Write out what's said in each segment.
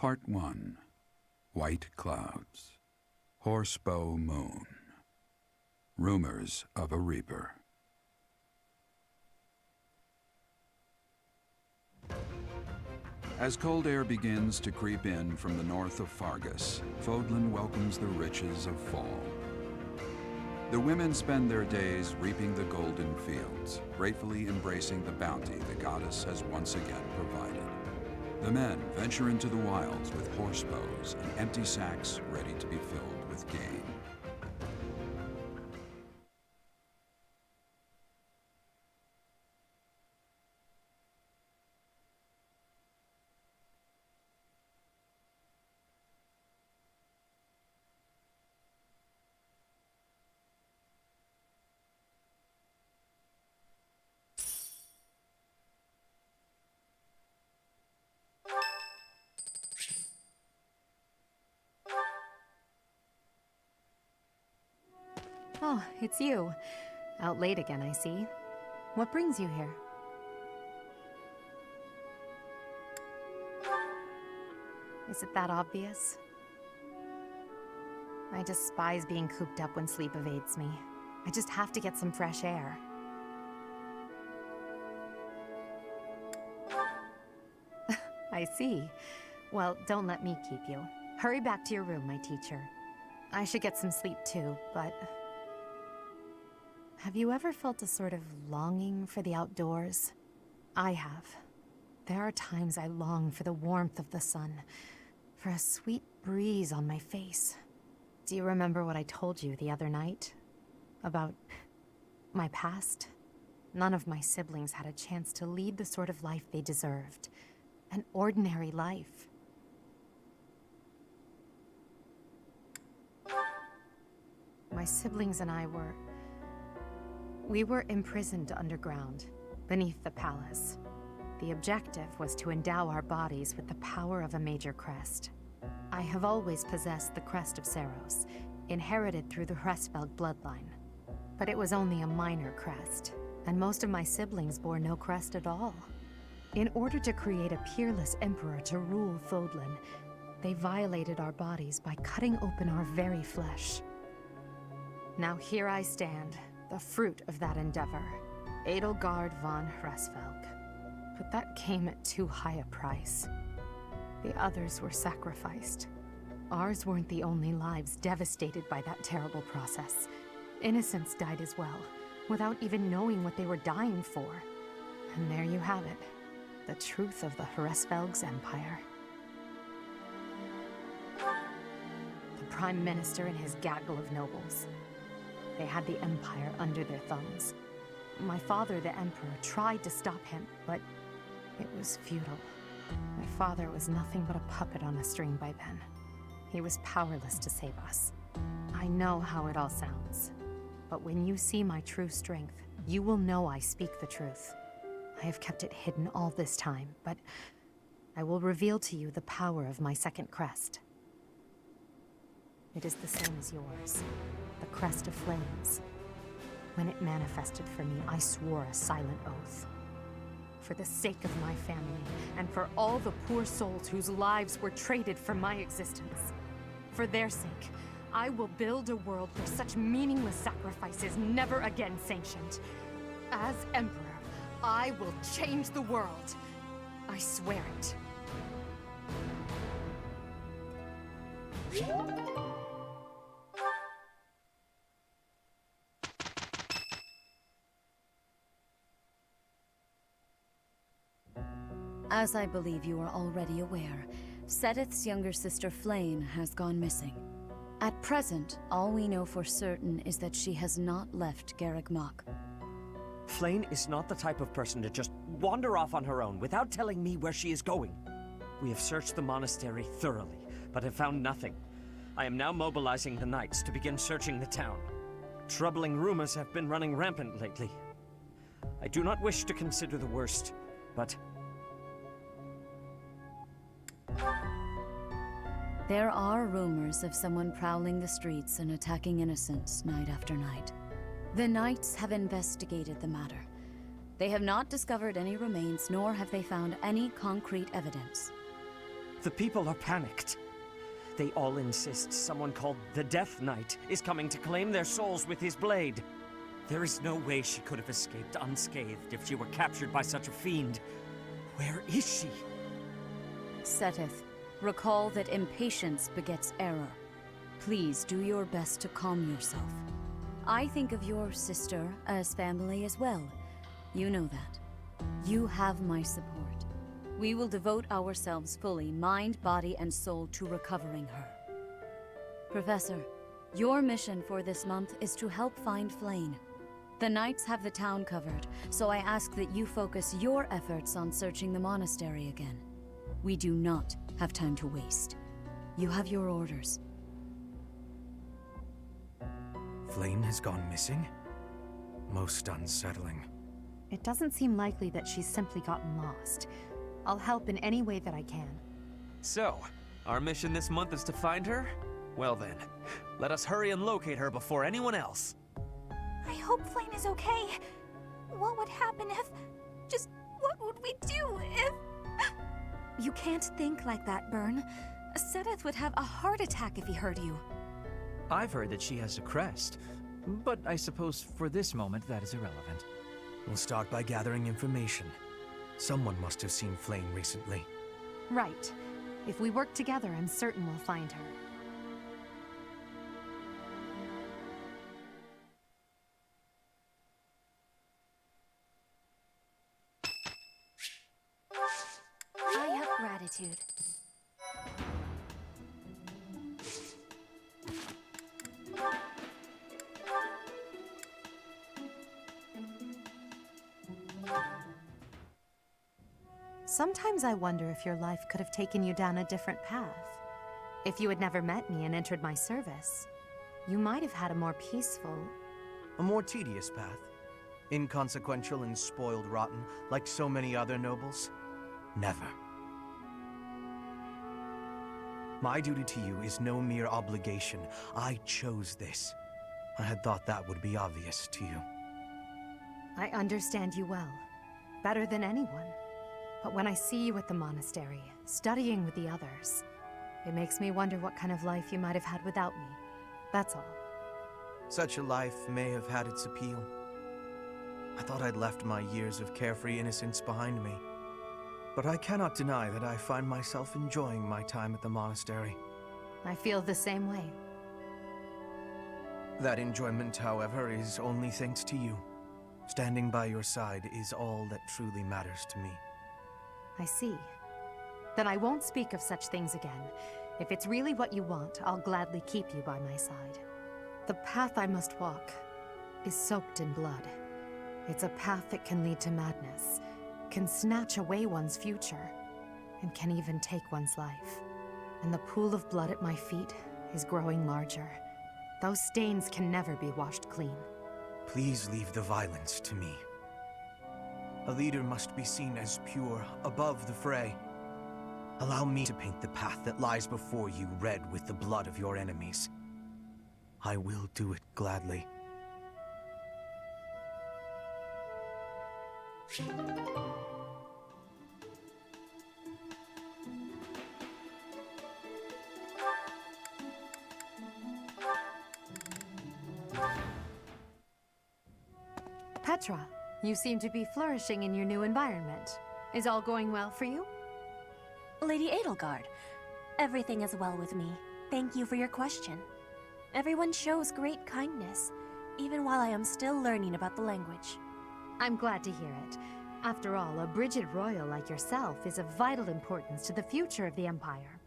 Part 1. White Clouds. Horsebow Moon. Rumors of a Reaper. As cold air begins to creep in from the north of Fargus, Fodlan welcomes the riches of fall. The women spend their days reaping the golden fields, gratefully embracing the bounty the goddess has once again provided. The men venture into the wilds with horse bows and empty sacks ready to be filled with game. Oh, it's you. Out late again, I see. What brings you here? Is it that obvious? I despise being cooped up when sleep evades me. I just have to get some fresh air. I see. Well, don't let me keep you. Hurry back to your room, my teacher. I should get some sleep too, but... Have you ever felt a sort of longing for the outdoors? I have. There are times I long for the warmth of the sun, for a sweet breeze on my face. Do you remember what I told you the other night? About my past? None of my siblings had a chance to lead the sort of life they deserved. An ordinary life. My siblings and I were... We were imprisoned underground, beneath the palace. The objective was to endow our bodies with the power of a major crest. I have always possessed the crest of Seros, inherited through the Hresvelg bloodline. But it was only a minor crest, and most of my siblings bore no crest at all. In order to create a peerless emperor to rule Fodlan, they violated our bodies by cutting open our very flesh. Now here I stand, the fruit of that endeavor, Edelgard von Hresvelg. But that came at too high a price. The others were sacrificed. Ours weren't the only lives devastated by that terrible process. Innocents died as well, without even knowing what they were dying for. And there you have it, the truth of the Hresvelg's empire. The Prime Minister and his gaggle of nobles. They had the Empire under their thumbs. My father, the Emperor, tried to stop him, but it was futile. My father was nothing but a puppet on a string by then. He was powerless to save us. I know how it all sounds, but when you see my true strength, you will know I speak the truth. I have kept it hidden all this time, but I will reveal to you the power of my second crest. It is the same as yours. The crest of flames. When it manifested for me, I swore a silent oath. For the sake of my family, and for all the poor souls whose lives were traded for my existence. For their sake, I will build a world where such meaningless sacrifice is never again sanctioned. As Emperor, I will change the world. I swear it. As I believe you are already aware, Sedith's younger sister Flayn has gone missing. At present, all we know for certain is that she has not left Garreg Mach. Flayn is not the type of person to just wander off on her own without telling me where she is going. We have searched the monastery thoroughly, but have found nothing. I am now mobilizing the knights to begin searching the town. Troubling rumors have been running rampant lately. I do not wish to consider the worst, but... There are rumors of someone prowling the streets and attacking innocents night after night. The Knights have investigated the matter. They have not discovered any remains, nor have they found any concrete evidence. The people are panicked. They all insist someone called the Death Knight is coming to claim their souls with his blade. There is no way she could have escaped unscathed if she were captured by such a fiend. Where is she? Seteth, recall that impatience begets error. Please do your best to calm yourself. I think of your sister as family as well. You know that. You have my support. We will devote ourselves fully, mind, body, and soul, to recovering her. Professor, your mission for this month is to help find Flayn. The Knights have the town covered, so I ask that you focus your efforts on searching the monastery again. We do not have time to waste. You have your orders. Flayn has gone missing? Most unsettling. It doesn't seem likely that she's simply gotten lost. I'll help in any way that I can. So, our mission this month is to find her? Well then, let us hurry and locate her before anyone else. I hope Flayn is okay. What would happen if... Just what would we do if... You can't think like that, Byrne. Seteth would have a heart attack if he heard you. I've heard that she has a crest, but I suppose for this moment that is irrelevant. We'll start by gathering information. Someone must have seen Flayn recently. Right. If we work together, I'm certain we'll find her. I have gratitude. Sometimes I wonder if your life could have taken you down a different path. If you had never met me and entered my service, you might have had a more peaceful... A more tedious path. Inconsequential and spoiled rotten, like so many other nobles. Never. My duty to you is no mere obligation. I chose this. I had thought that would be obvious to you. I understand you well. Better than anyone. But when I see you at the monastery, studying with the others, it makes me wonder what kind of life you might have had without me. That's all. Such a life may have had its appeal. I thought I'd left my years of carefree innocence behind me. But I cannot deny that I find myself enjoying my time at the monastery. I feel the same way. That enjoyment, however, is only thanks to you. Standing by your side is all that truly matters to me. I see. Then I won't speak of such things again. If it's really what you want, I'll gladly keep you by my side. The path I must walk is soaked in blood. It's a path that can lead to madness, can snatch away one's future, and can even take one's life. And the pool of blood at my feet is growing larger. Those stains can never be washed clean. Please leave the violence to me. A leader must be seen as pure, above the fray. Allow me to paint the path that lies before you red with the blood of your enemies. I will do it gladly. Petra, you seem to be flourishing in your new environment. Is all going well for you? Lady Edelgard, everything is well with me. Thank you for your question. Everyone shows great kindness, even while I am still learning about the language. I'm glad to hear it. After all, a Brigid Royal like yourself is of vital importance to the future of the Empire.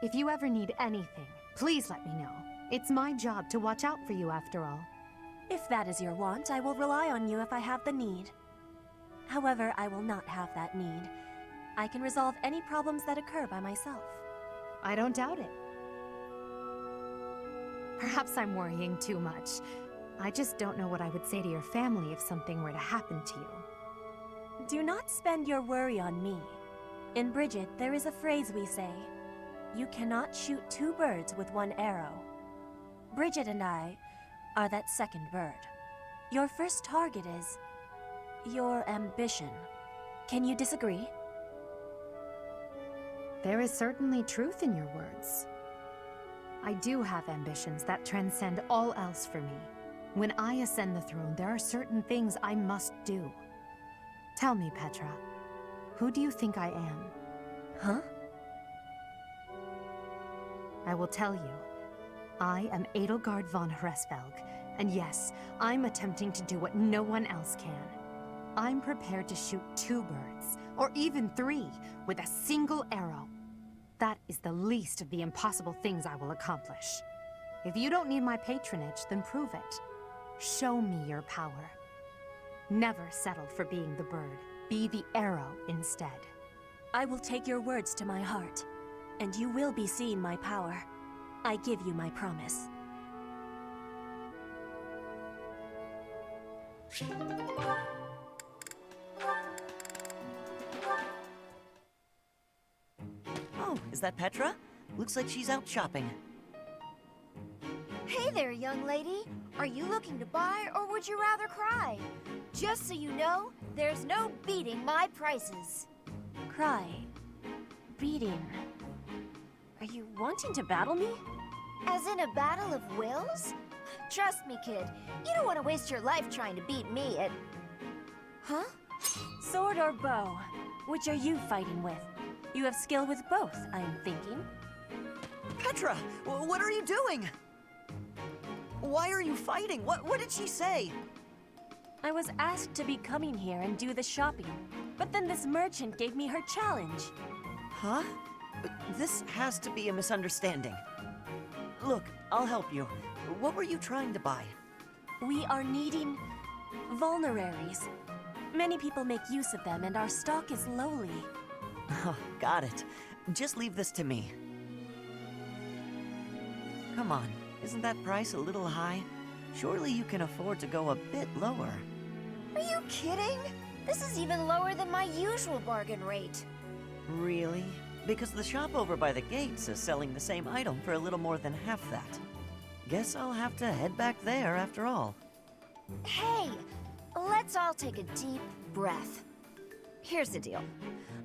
If you ever need anything, please let me know. It's my job to watch out for you after all. If that is your want, I will rely on you if I have the need. However, I will not have that need. I can resolve any problems that occur by myself. I don't doubt it. Perhaps I'm worrying too much. I just don't know what I would say to your family if something were to happen to you. Do not spend your worry on me. In Brigid, there is a phrase we say. You cannot shoot two birds with one arrow. Brigid and I are that second bird. Your first target is your ambition. Can you disagree? There is certainly truth in your words. I do have ambitions that transcend all else for me. When I ascend the throne, there are certain things I must do. Tell me, Petra, who do you think I am? Huh? I will tell you. I am Edelgard von Hresvelg, and yes, I'm attempting to do what no one else can. I'm prepared to shoot 2 birds, or even 3, with a single arrow. That is the least of the impossible things I will accomplish. If you don't need my patronage, then prove it. Show me your power. Never settle for being the bird. Be the arrow instead. I will take your words to my heart, and you will be seeing my power. I give you my promise. Oh, is that Petra? Looks like she's out shopping. Hey there, young lady. Are you looking to buy, or would you rather cry? Just so you know, there's no beating my prices. Cry. Beating. Are you wanting to battle me? As in a battle of wills? Trust me, kid. You don't want to waste your life trying to beat me at... Huh? Sword or bow? Which are you fighting with? You have skill with both, I'm thinking. Petra, what are you doing? Why are you fighting? What did she say? I was asked to be coming here and do the shopping, but then this merchant gave me her challenge. Huh? This has to be a misunderstanding. Look, I'll help you. What were you trying to buy? We are needing vulneraries. Many people make use of them, and our stock is lowly. Oh, got it. Just leave this to me. Come on, isn't that price a little high? Surely you can afford to go a bit lower. Are you kidding? This is even lower than my usual bargain rate. Really? Because the shop over by the gates is selling the same item for a little more than half that. Guess I'll have to head back there after all. Hey, let's all take a deep breath. Here's the deal.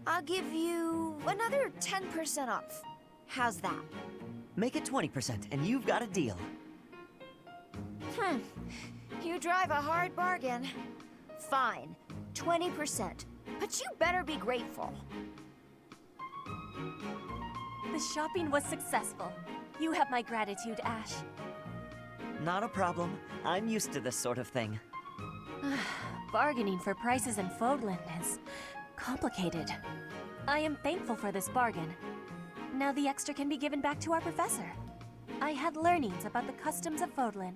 I'll give you another 10% off. How's that? Make it 20% and you've got a deal. You drive a hard bargain. Fine, 20%. But you better be grateful. The shopping was successful. You have my gratitude, Ash. Not a problem. I'm used to this sort of thing. Bargaining for prices in Fodlan is complicated. I am thankful for this bargain. Now the extra can be given back to our professor. I had learnings about the customs of Fodlan.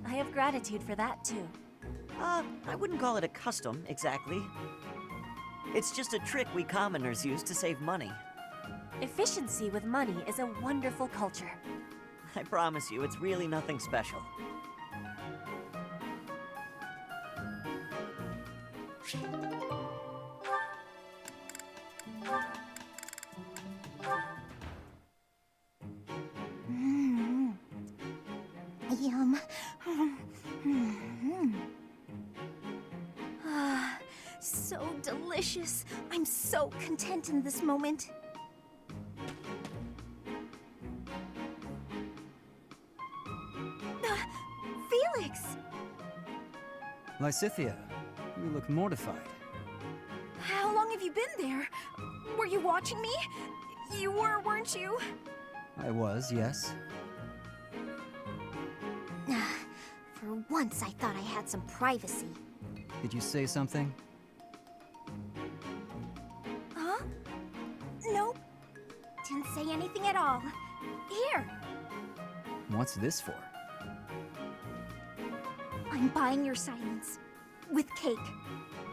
I have gratitude for that, too. I wouldn't call it a custom, exactly. It's just a trick we commoners use to save money. Efficiency with money is a wonderful culture. I promise you, it's really nothing special. Yum. So delicious. I'm so content in this moment. Felix! Lysithea, you look mortified. How long have you been there? Were you watching me? You were, weren't you? I was, yes. For once, I thought I had some privacy. Did you say something? Huh? Nope. Didn't say anything at all. Here. What's this for? I'm buying your silence. With cake.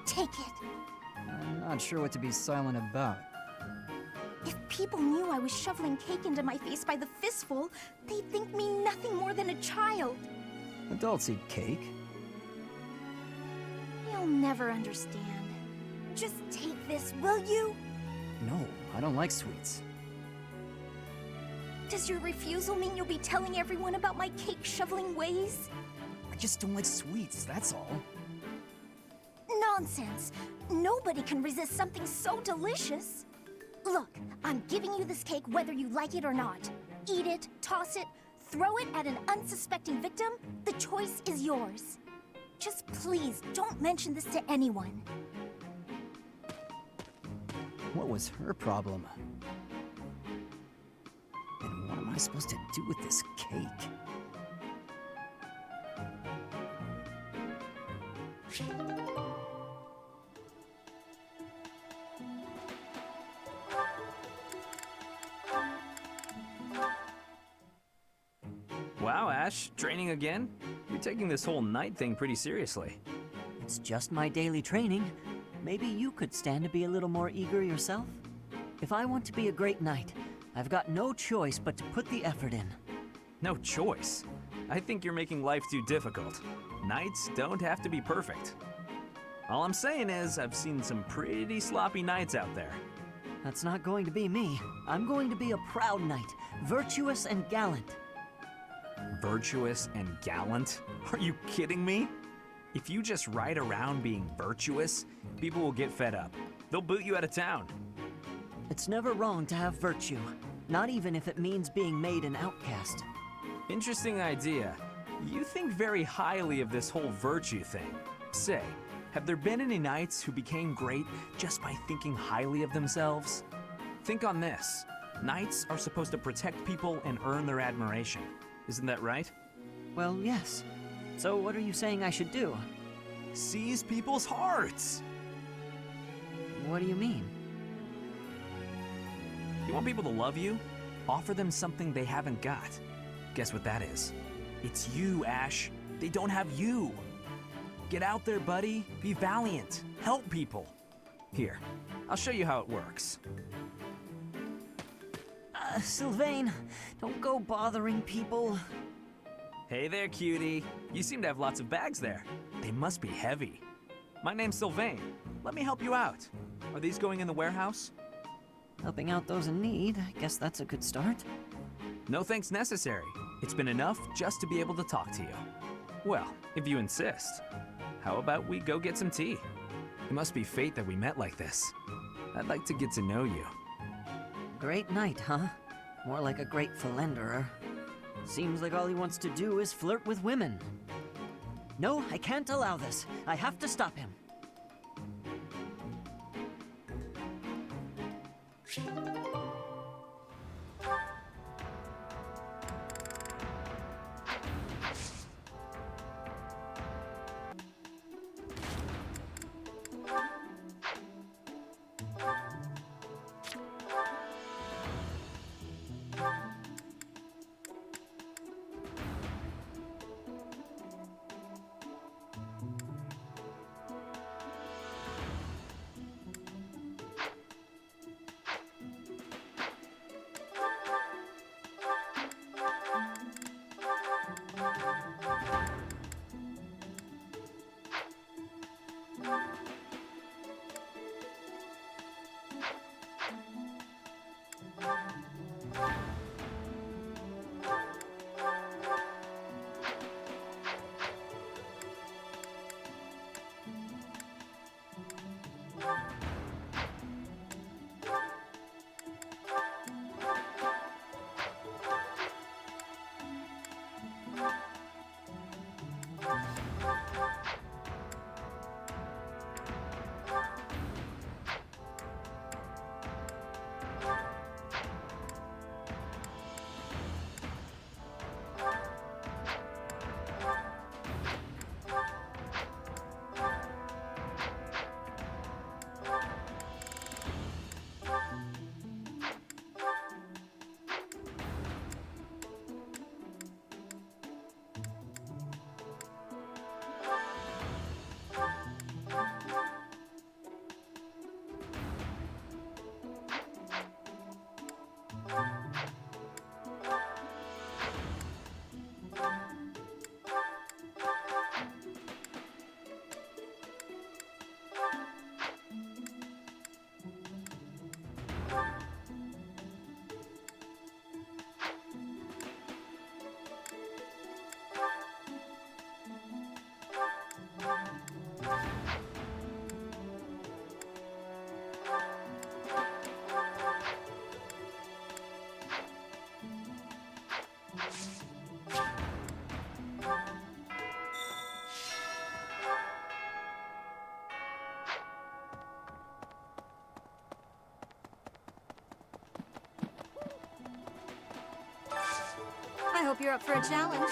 Take it. I'm not sure what to be silent about. If people knew I was shoveling cake into my face by the fistful, they'd think me nothing more than a child. Adults eat cake. You'll never understand. Just take this, will you? No, I don't like sweets. Does your refusal mean you'll be telling everyone about my cake-shoveling ways? I just don't like sweets, that's all. Nonsense. Nobody can resist something so delicious. Look, I'm giving you this cake whether you like it or not. Eat it, toss it, throw it at an unsuspecting victim. The choice is yours. Just please, don't mention this to anyone. What was her problem? And what am I supposed to do with this cake? Wow, Ash, training again? You're taking this whole night thing pretty seriously. It's just my daily training. Maybe you could stand to be a little more eager yourself? If I want to be a great knight, I've got no choice but to put the effort in. No choice? I think you're making life too difficult. Knights don't have to be perfect. All I'm saying is, I've seen some pretty sloppy knights out there. That's not going to be me. I'm going to be a proud knight, virtuous and gallant. Virtuous and gallant? Are you kidding me? If you just ride around being virtuous, people will get fed up. They'll boot you out of town. It's never wrong to have virtue, not even if it means being made an outcast. Interesting idea. You think very highly of this whole virtue thing. Say, have there been any knights who became great just by thinking highly of themselves? Think on this. Knights are supposed to protect people and earn their admiration. Isn't that right? Well, yes. So what are you saying I should do? Seize people's hearts! What do you mean? You want people to love you? Offer them something they haven't got. Guess what that is? It's you, Ash. They don't have you. Get out there, buddy. Be valiant. Help people. Here, I'll show you how it works. Sylvain, don't go bothering people. Hey there, cutie. You seem to have lots of bags there. They must be heavy. My name's Sylvain. Let me help you out. Are these going in the warehouse? Helping out those in need, I guess that's a good start. No thanks necessary. It's been enough just to be able to talk to you. Well, if you insist. How about we go get some tea? It must be fate that we met like this. I'd like to get to know you. Great knight, huh? More like a great philanderer. Seems like all he wants to do is flirt with women. No, I can't allow this. I have to stop him. Hope you're up for a challenge.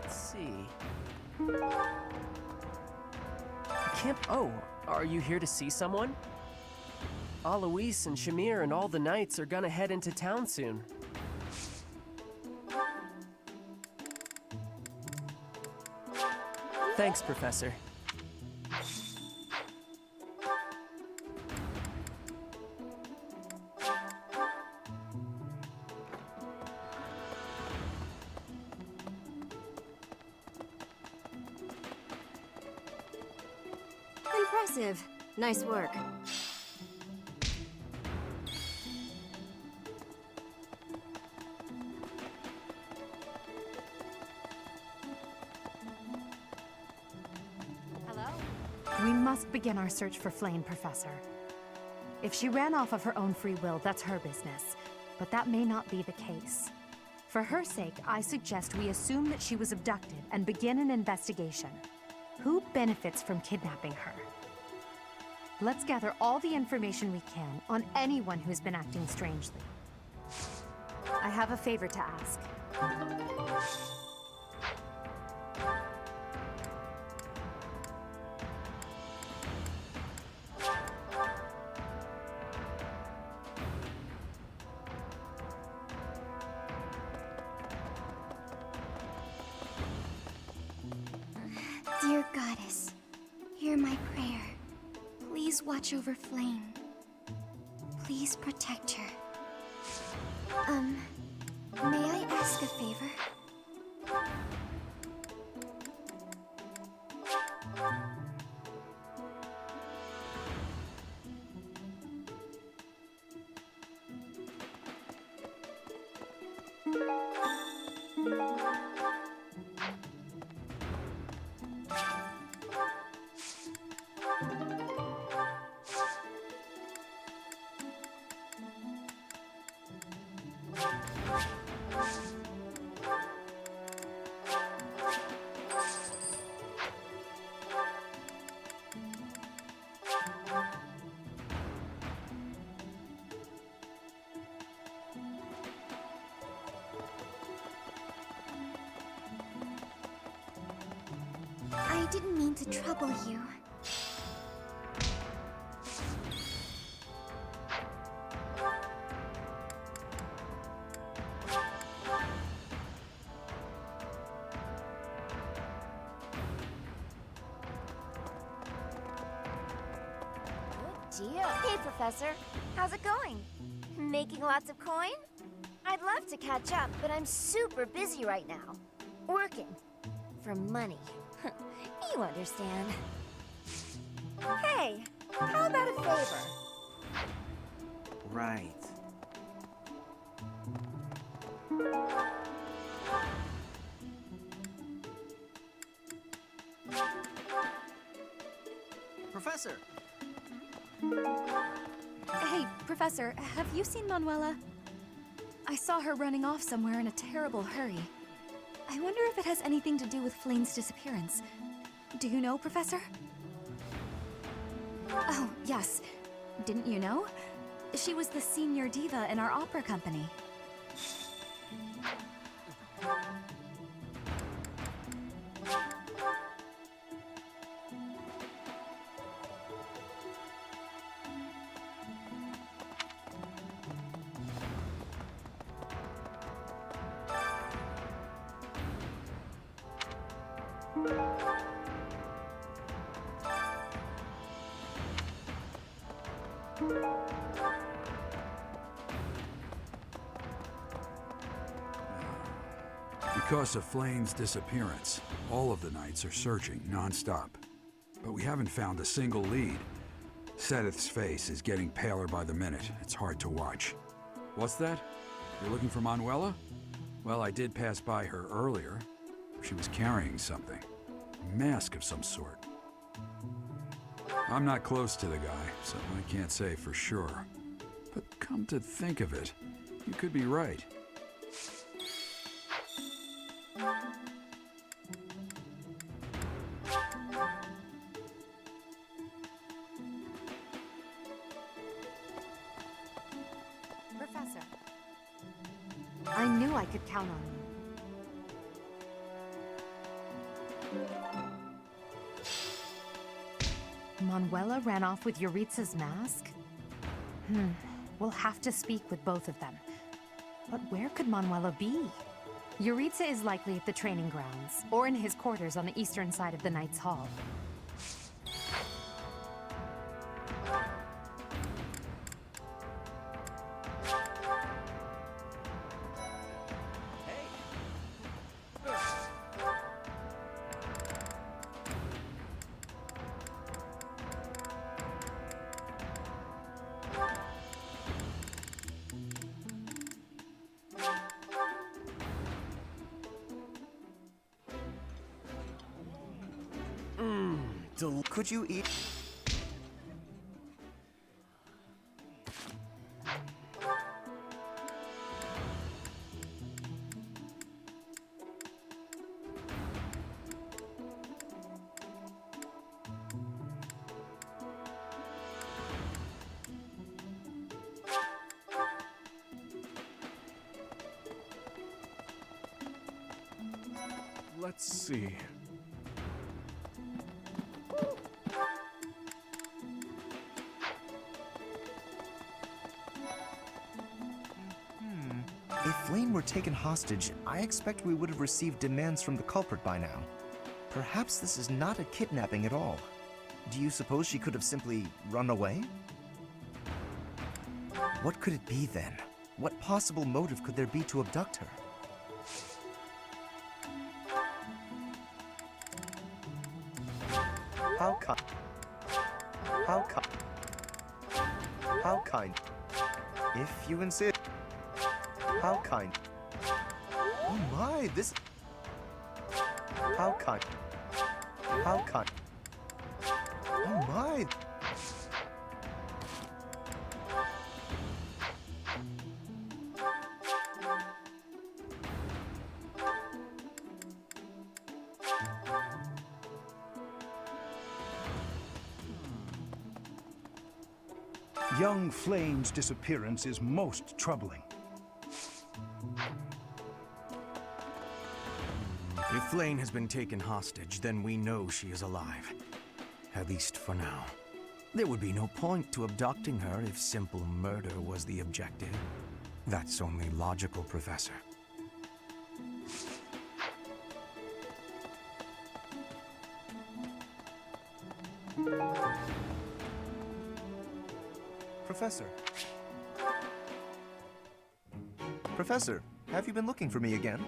Let's see. Oh, are you here to see someone? Alois and Shamir and all the knights are gonna head into town soon. Thanks, Professor. Impressive. Nice work. We must begin our search for Flame, Professor. If she ran off of her own free will, that's her business. But that may not be the case. For her sake, I suggest we assume that she was abducted and begin an investigation. Who benefits from kidnapping her? Let's gather all the information we can on anyone who's been acting strangely. I have a favor to ask. Dear Goddess, hear my prayer. Please watch over Flame. Please protect her. May I ask a favor? I didn't mean to trouble you. Good deal. Hey, Professor. How's it going? Making lots of coin? I'd love to catch up, but I'm super busy right now. Working. For money. You understand. Hey, how about a favor? Right. Professor! Hey, Professor, have you seen Manuela? I saw her running off somewhere in a terrible hurry. I wonder if it has anything to do with Flame's disappearance. Do you know, Professor? Oh, yes. Didn't you know? She was the senior diva in our opera company. Because of Flame's disappearance, all of the knights are searching non-stop. But we haven't found a single lead. Seteth's face is getting paler by the minute. It's hard to watch. What's that? You're looking for Manuela? Well, I did pass by her earlier. She was carrying something. A mask of some sort. I'm not close to the guy, so I can't say for sure. But come to think of it, you could be right. Professor, I knew I could count on you. Manuela ran off with Yuritsa's mask? We'll have to speak with both of them. But where could Manuela be? Yuritsa is likely at the training grounds, or in his quarters on the eastern side of the Knight's Hall. Could you eat? Let's see. If Flame were taken hostage, I expect we would have received demands from the culprit by now. Perhaps this is not a kidnapping at all. Do you suppose she could have simply run away? What could it be then? What possible motive could there be to abduct her? How kind? If you insist. How kind? Oh my, this... How kind? How kind? Oh my... Young Flame's disappearance is most troubling. If Flame has been taken hostage, then we know she is alive. At least for now. There would be no point to abducting her if simple murder was the objective. That's only logical, Professor. Professor. Professor, have you been looking for me again?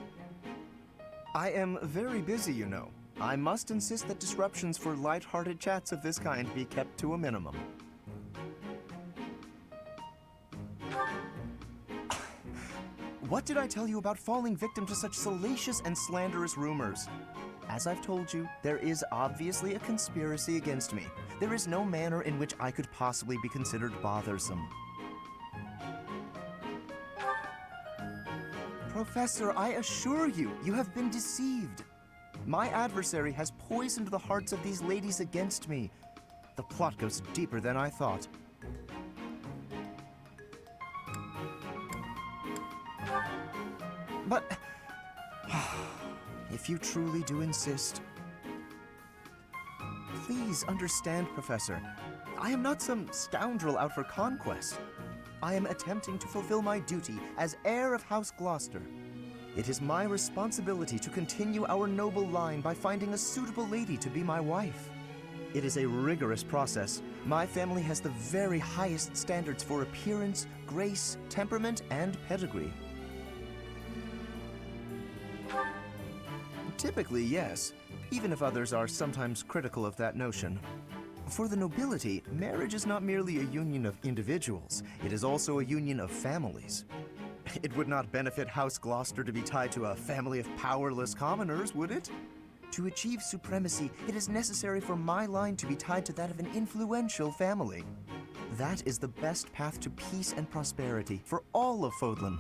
I am very busy, you know. I must insist that disruptions for light-hearted chats of this kind be kept to a minimum. What did I tell you about falling victim to such salacious and slanderous rumors? As I've told you, there is obviously a conspiracy against me. There is no manner in which I could possibly be considered bothersome. Professor, I assure you, you have been deceived. My adversary has poisoned the hearts of these ladies against me. The plot goes deeper than I thought. But... if you truly do insist... Please understand, Professor. I am not some scoundrel out for conquest. I am attempting to fulfill my duty as heir of House Gloucester. It is my responsibility to continue our noble line by finding a suitable lady to be my wife. It is a rigorous process. My family has the very highest standards for appearance, grace, temperament, and pedigree. Typically, yes, even if others are sometimes critical of that notion. For the nobility, marriage is not merely a union of individuals, it is also a union of families. It would not benefit House Gloucester to be tied to a family of powerless commoners, would it? To achieve supremacy, it is necessary for my line to be tied to that of an influential family. That is the best path to peace and prosperity for all of Fodlan.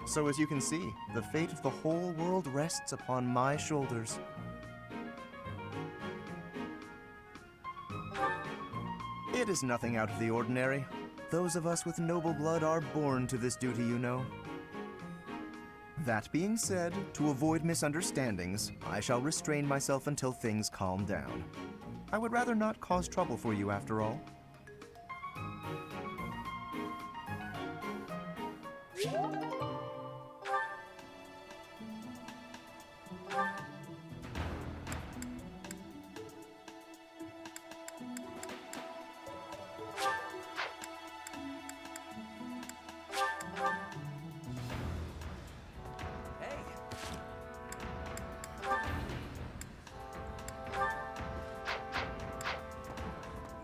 So as you can see, the fate of the whole world rests upon my shoulders. It is nothing out of the ordinary. Those of us with noble blood are born to this duty, you know. That being said, to avoid misunderstandings, I shall restrain myself until things calm down. I would rather not cause trouble for you after all.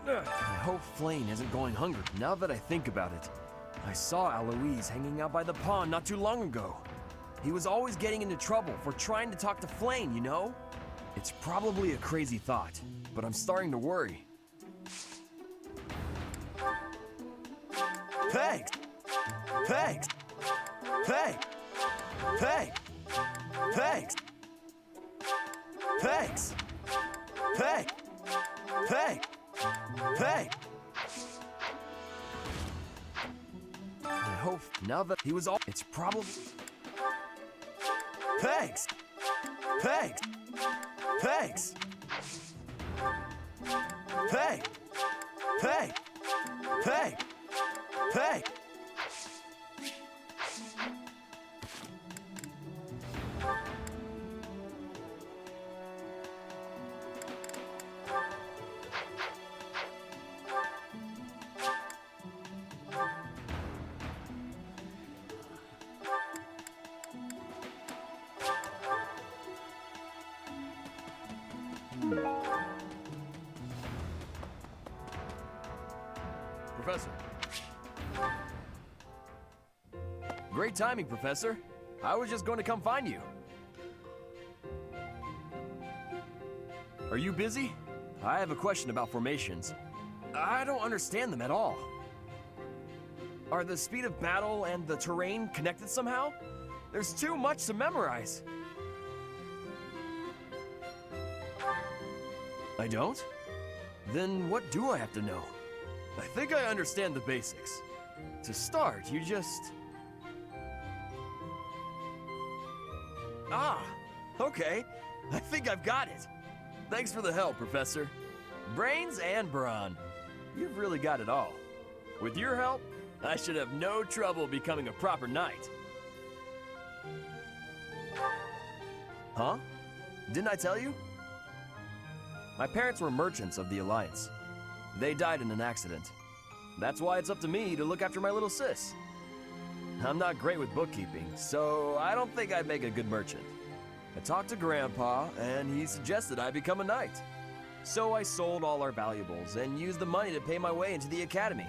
I hope Flane isn't going hungry. Now that I think about it, I saw Aloise hanging out by the pond not too long ago. He was always getting into trouble for trying to talk to Flane, you know? It's probably a crazy thought, but I'm starting to worry. Thanks! Thanks! Thanks! Thanks! Thanks! Thanks! Thanks! Thanks! Thanks! I hope now that he was all, it's probably. Thanks! Thanks! Thanks! Thanks! Thanks! Thanks! Thanks! Professor. Great timing, Professor. I was just going to come find you. Are you busy? I have a question about formations. I don't understand them at all. Are the speed of battle and the terrain connected somehow? There's too much to memorize. I don't? Then what do I have to know? I think I understand the basics. To start, you just... Ah, okay. I think I've got it. Thanks for the help, Professor. Brains and brawn. You've really got it all. With your help, I should have no trouble becoming a proper knight. Huh? Didn't I tell you? My parents were merchants of the Alliance. They died in an accident. That's why it's up to me to look after my little sis. I'm not great with bookkeeping, so I don't think I'd make a good merchant. I talked to Grandpa, and he suggested I become a knight. So I sold all our valuables and used the money to pay my way into the academy.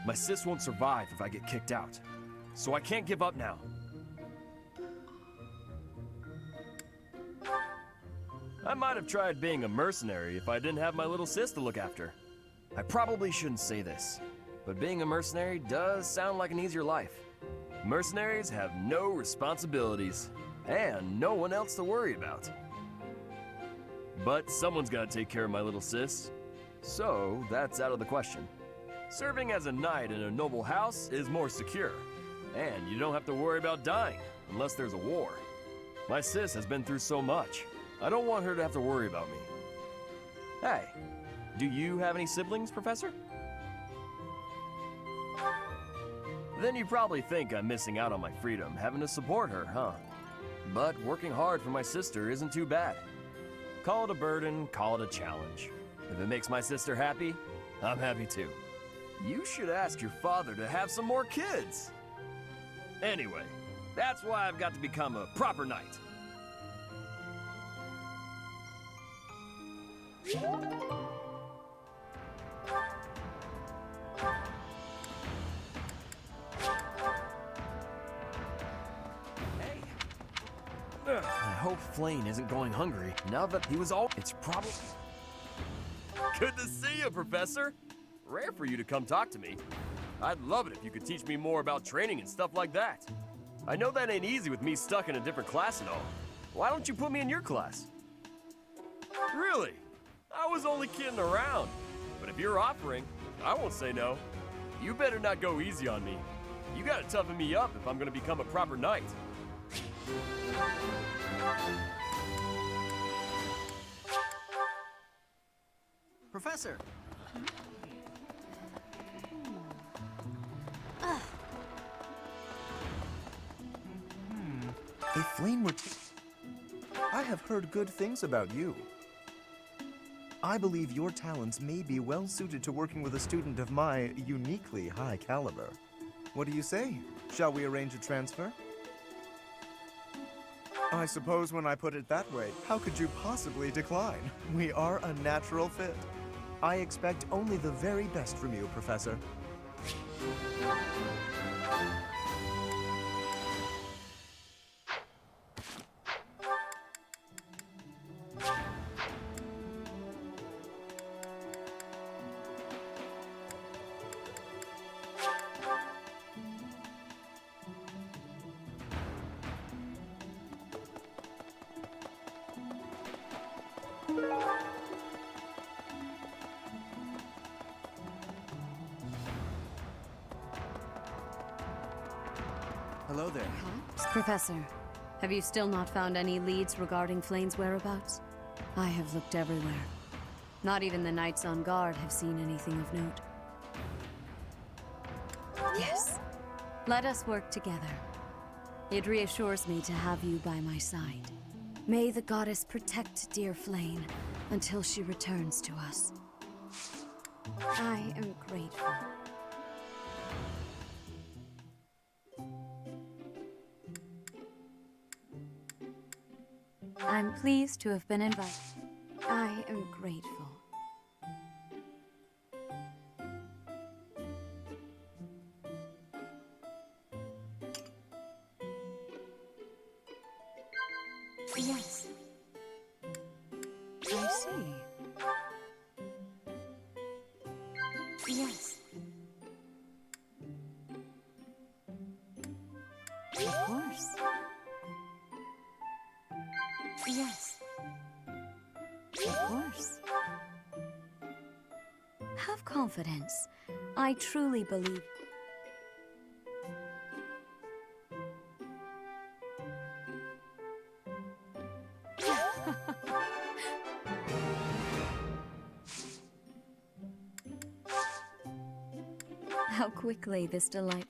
My sis won't survive if I get kicked out, so I can't give up now. I might have tried being a mercenary if I didn't have my little sis to look after. I probably shouldn't say this, but being a mercenary does sound like an easier life. Mercenaries have no responsibilities, and no one else to worry about. But someone's got to take care of my little sis, so that's out of the question. Serving as a knight in a noble house is more secure, and you don't have to worry about dying unless there's a war. My sis has been through so much. I don't want her to have to worry about me. Hey, do you have any siblings, Professor? Then you probably think I'm missing out on my freedom, having to support her, huh? But working hard for my sister isn't too bad. Call it a burden, call it a challenge. If it makes my sister happy, I'm happy too. You should ask your father to have some more kids. Anyway, that's why I've got to become a proper knight. I hope Flane isn't going hungry now that he was all. It's probably. Good to see you, Professor. Rare for you to come talk to me. I'd love it if you could teach me more about training and stuff like that. I know that ain't easy with me stuck in a different class and all. Why don't you put me in your class? Really? I was only kidding around. But if you're offering, I won't say no. You better not go easy on me. You gotta toughen me up if I'm gonna become a proper knight. Professor! If Flame were... I have heard good things about you. I believe your talents may be well suited to working with a student of my uniquely high caliber. What do you say? Shall we arrange a transfer? I suppose when I put it that way, how could you possibly decline? We are a natural fit. I expect only the very best from you, Professor. Hello there. Professor, have you still not found any leads regarding Flane's whereabouts? I have looked everywhere. Not even the knights on guard have seen anything of note. Yes. Let us work together. It reassures me to have you by my side. May the goddess protect dear Flane until she returns to us. I am grateful. I'm pleased to have been invited. I am grateful. Yes. I see. Yes. Of course. Yes. Of course. Have confidence. I truly believe. How quickly this delight.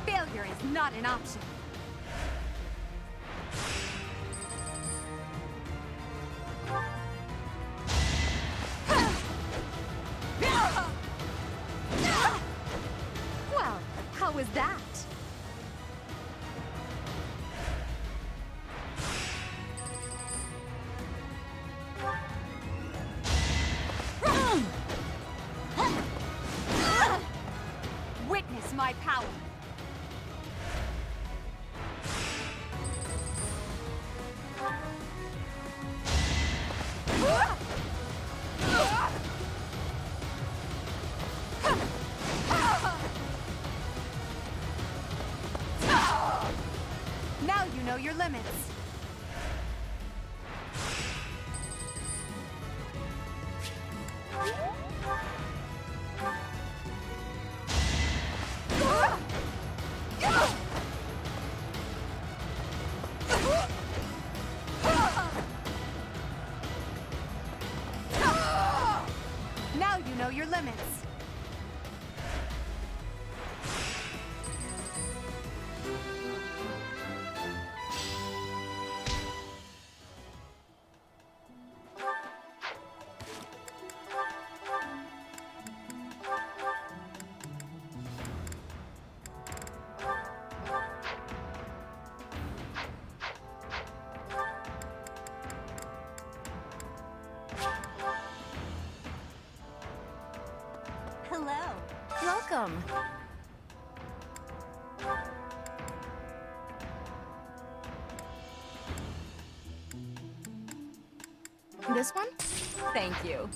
Failure is not an option. Well, how was that? Witness my power. Now you know your limits. Welcome. This one? Thank you.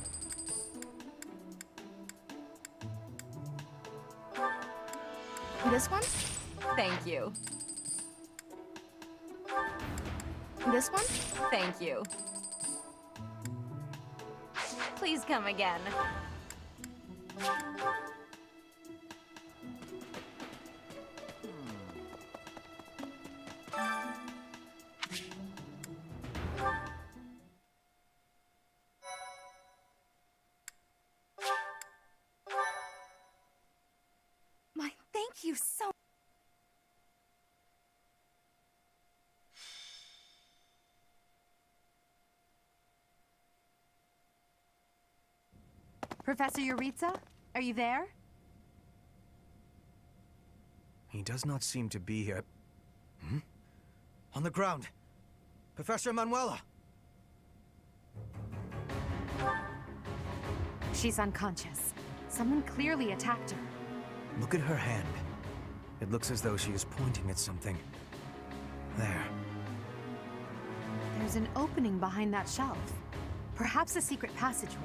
This one? Thank you. This one? Thank you. Please come again. My thank you so. Professor Yuritsa, are you there? He does not seem to be here. Hmm? On the ground! Professor Manuela! She's unconscious. Someone clearly attacked her. Look at her hand. It looks as though she is pointing at something. There. There's an opening behind that shelf. Perhaps a secret passageway.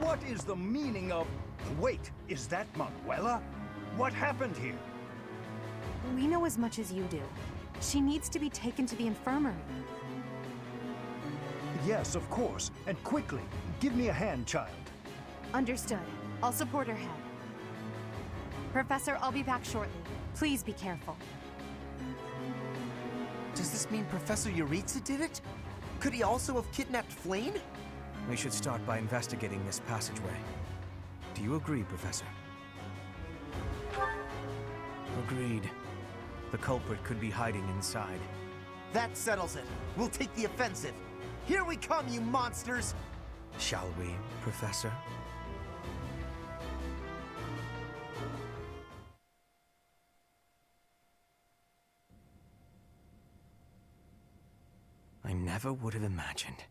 What is the meaning of... Wait, is that Manuela? What happened here? We know as much as you do. She needs to be taken to the infirmary. Yes, of course. And quickly. Give me a hand, child. Understood. I'll support her head. Professor, I'll be back shortly. Please be careful. Does this mean Professor Yuritsa did it? Could he also have kidnapped Flame? We should start by investigating this passageway. Do you agree, Professor? Agreed. The culprit could be hiding inside. That settles it. We'll take the offensive. Here we come, you monsters! Shall we, Professor? I never would have imagined.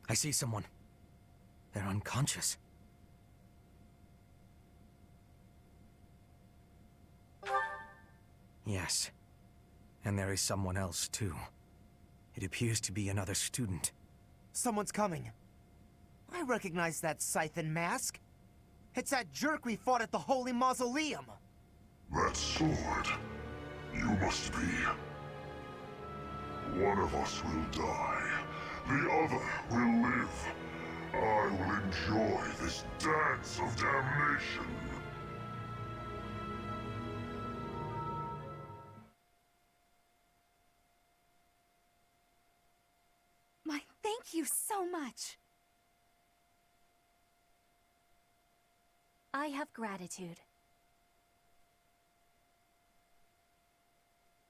I see someone. They're unconscious. Yes. And there is someone else, too. It appears to be another student. Someone's coming. I recognize that Scythen mask. It's that jerk we fought at the Holy Mausoleum. That sword. You must be. One of us will die. The other will live. I will enjoy this dance of damnation. My thank you so much. I have gratitude.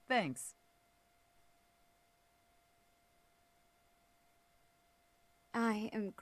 Thanks. I am...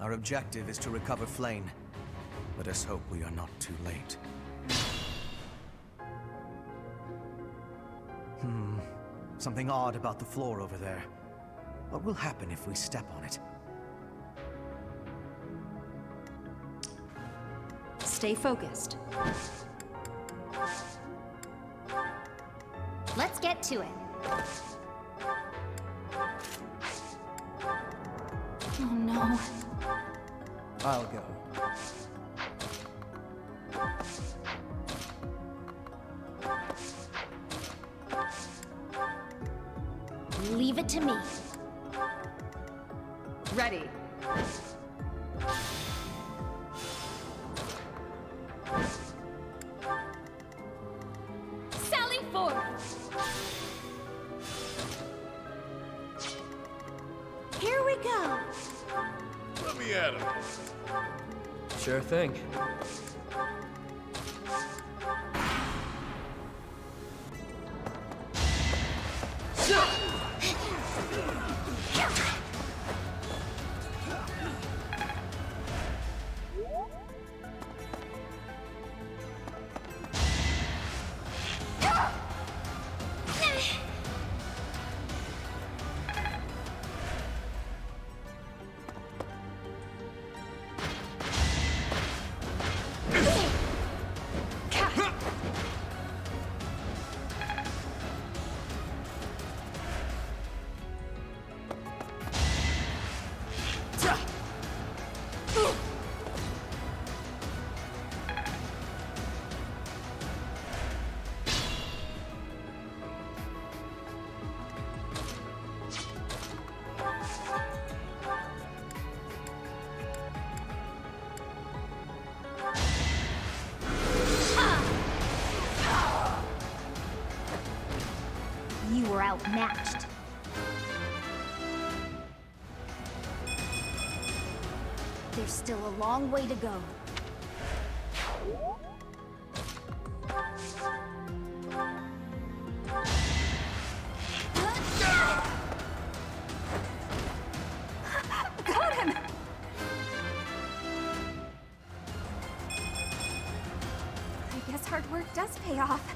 Our objective is to recover Flane. Let us hope we are not too late. Something odd about the floor over there. What will happen if we step on it? Stay focused. Let's get to it. Oh no. I'll go. Leave it to me. Ready. Sally forth! Here we go. Let me at him. Sure thing. You were outmatched. There's still a long way to go. Got him! I guess hard work does pay off.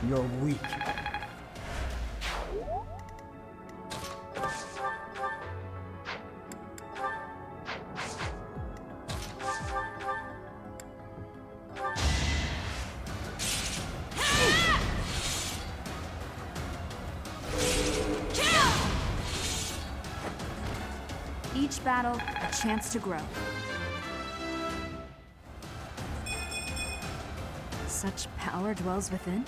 You're weak. Each battle, a chance to grow. Such power dwells within?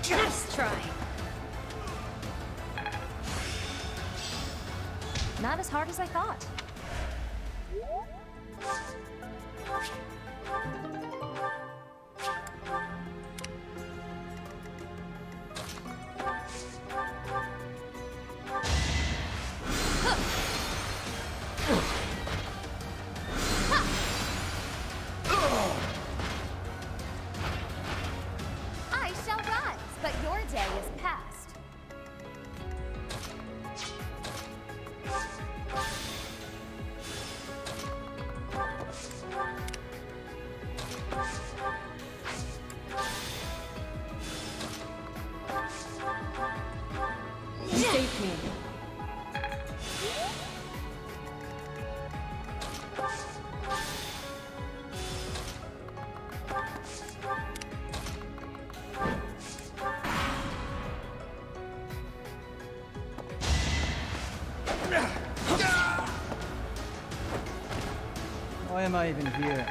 Nice try. Not as hard as I thought. I shall rise, but your day is past. You saved me. Why am I even here?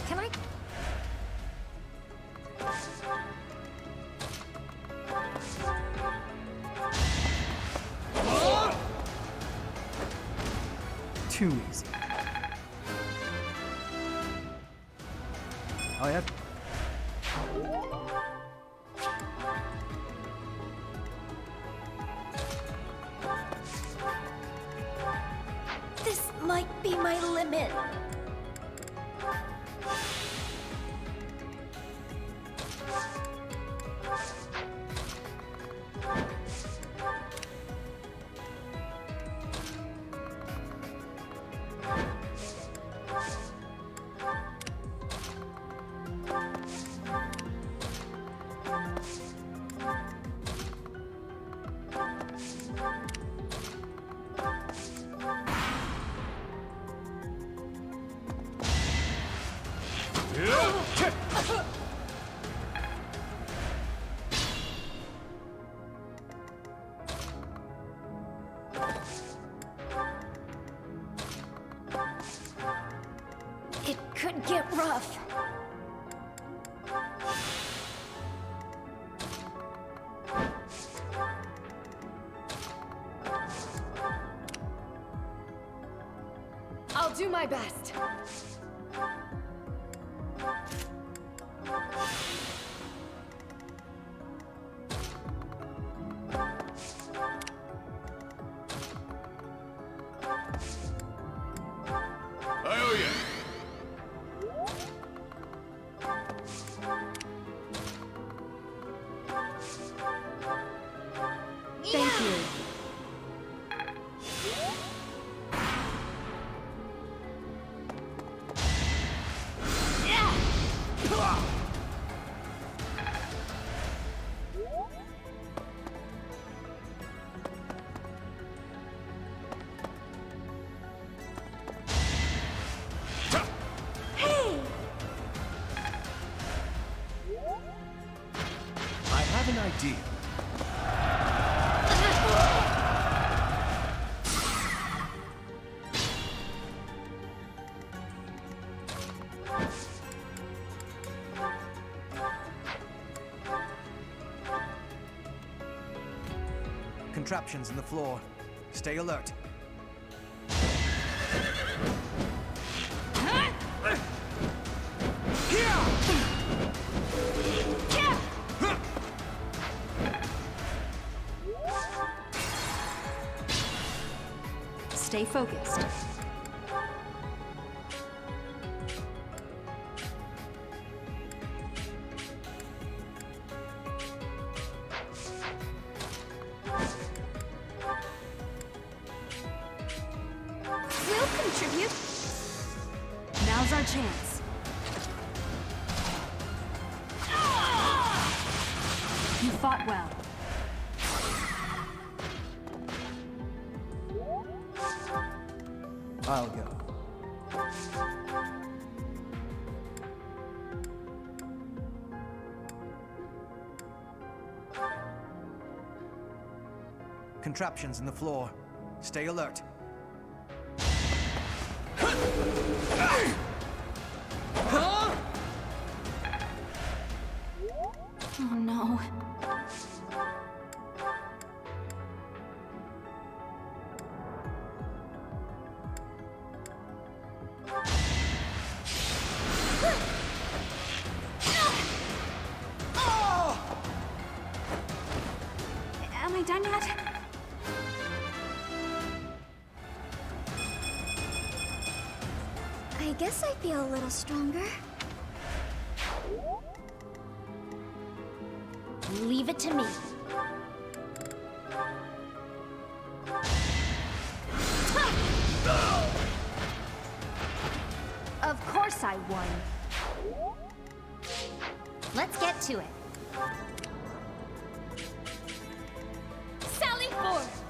Can I? Too easy. Oh, yeah. This might be my limit. It could get rough. I'll do my best. Thank you. Hey! I have an idea. Contraptions in the floor. Stay alert. Stay focused. We'll contribute. Now's our chance. You fought well. I'll go. Contraptions in the floor. Stay alert. Oh no. Am I done yet? I guess I feel a little stronger. Leave it to me. Of course I won. Let's get to it. Sally forth!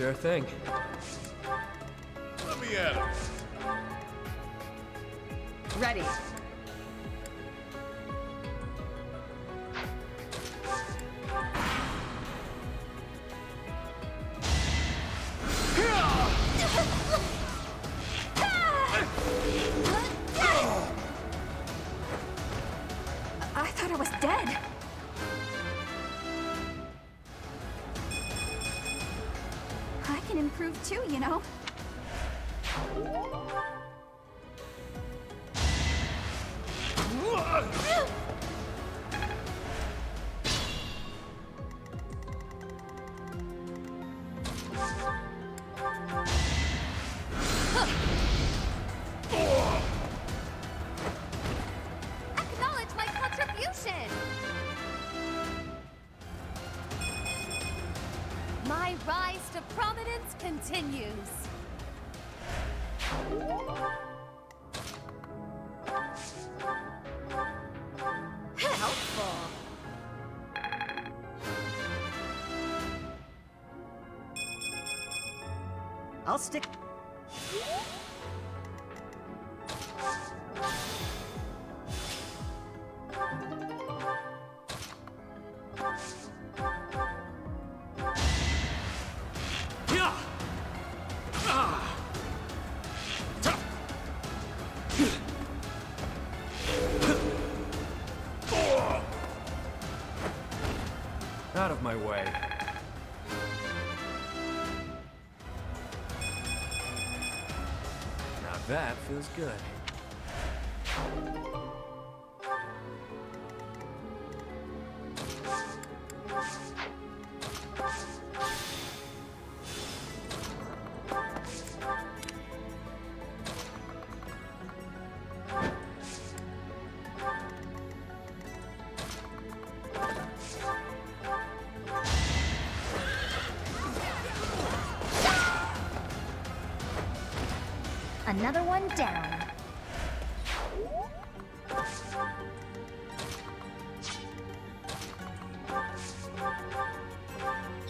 Sure thing. Let me at him. Ready. I thought I was dead. I can improve too, you know. Acknowledge my contribution! My rise to prominence continues. Helpful. I'll stick. Out of my way. Now that feels good. Another one down.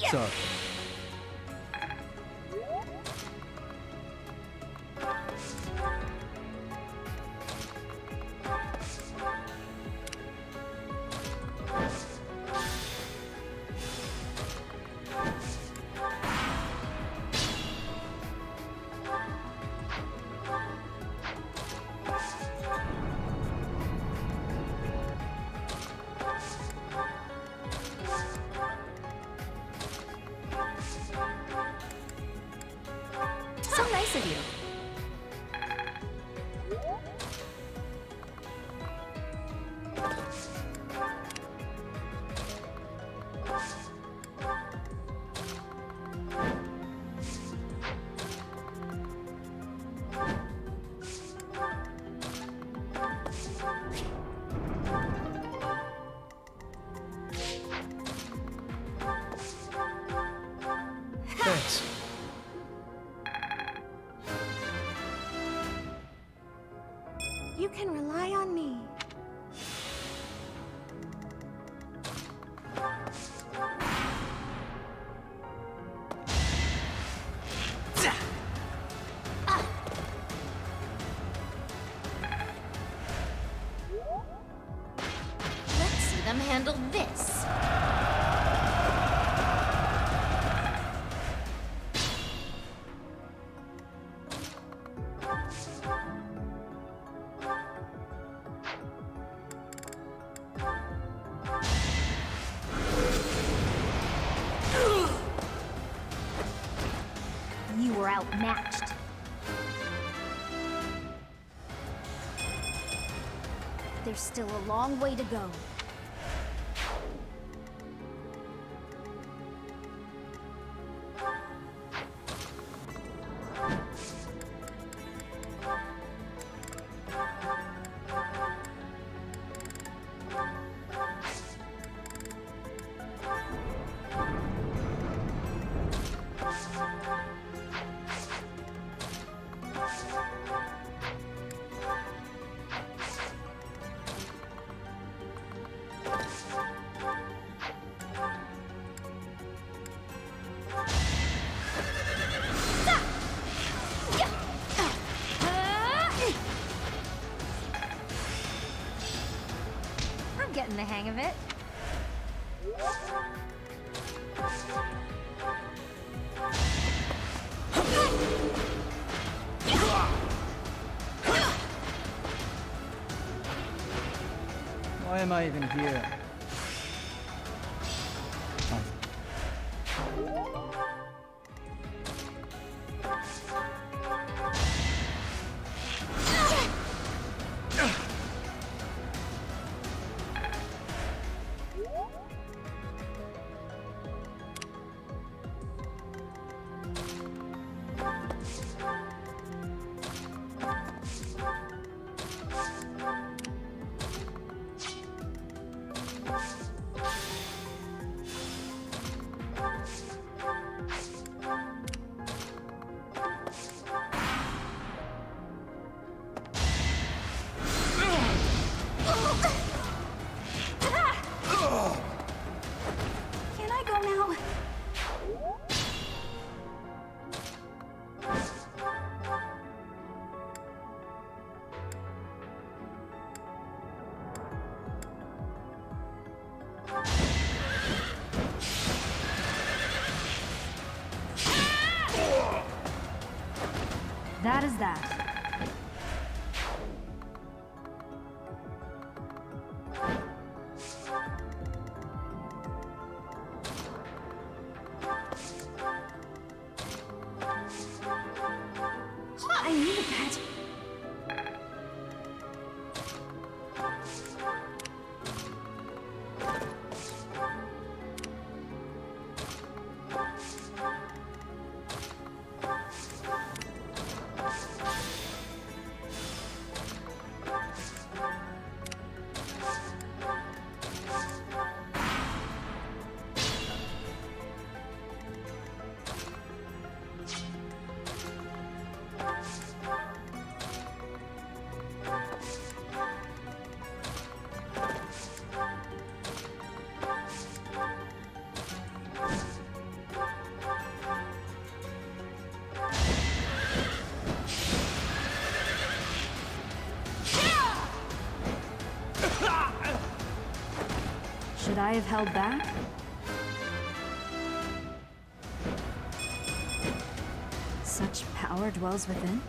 Sorry. So nice of you. Thanks. You can rely on me. Let's see them handle this. You were outmatched. There's still a long way to go. I'm getting the hang of it. Why am I even here? Can I go now? That is that. I needed that. Should I have held back? Such power dwells within?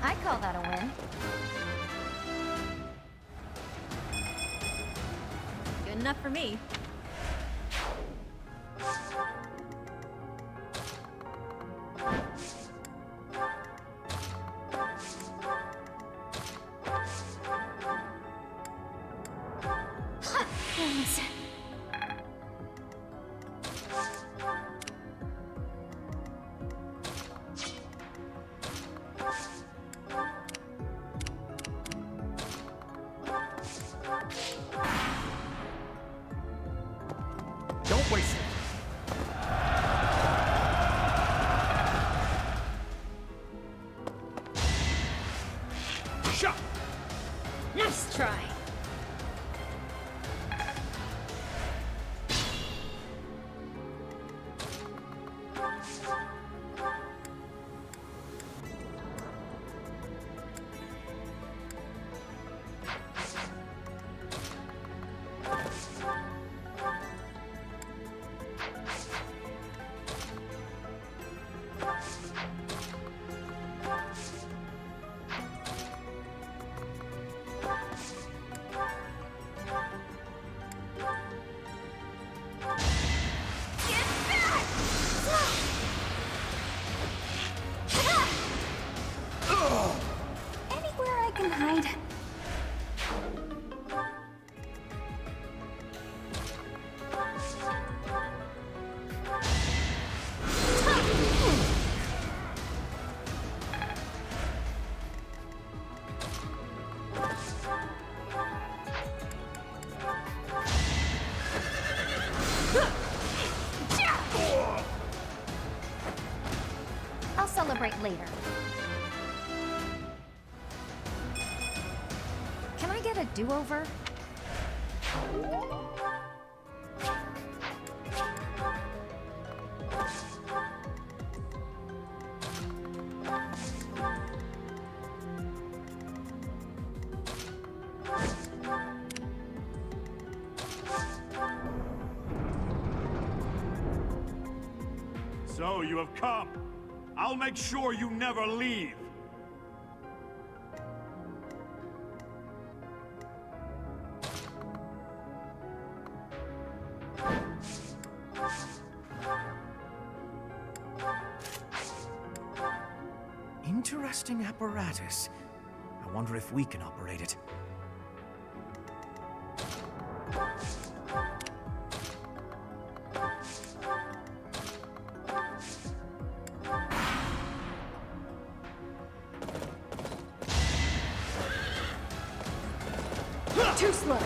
I call that a win. Good enough for me. Thanks. Don't waste it. Shot. Nice try. later. Can I get a do-over? So you have come. I'll make sure you never leave. Interesting apparatus. I wonder if we can operate it. Too slow.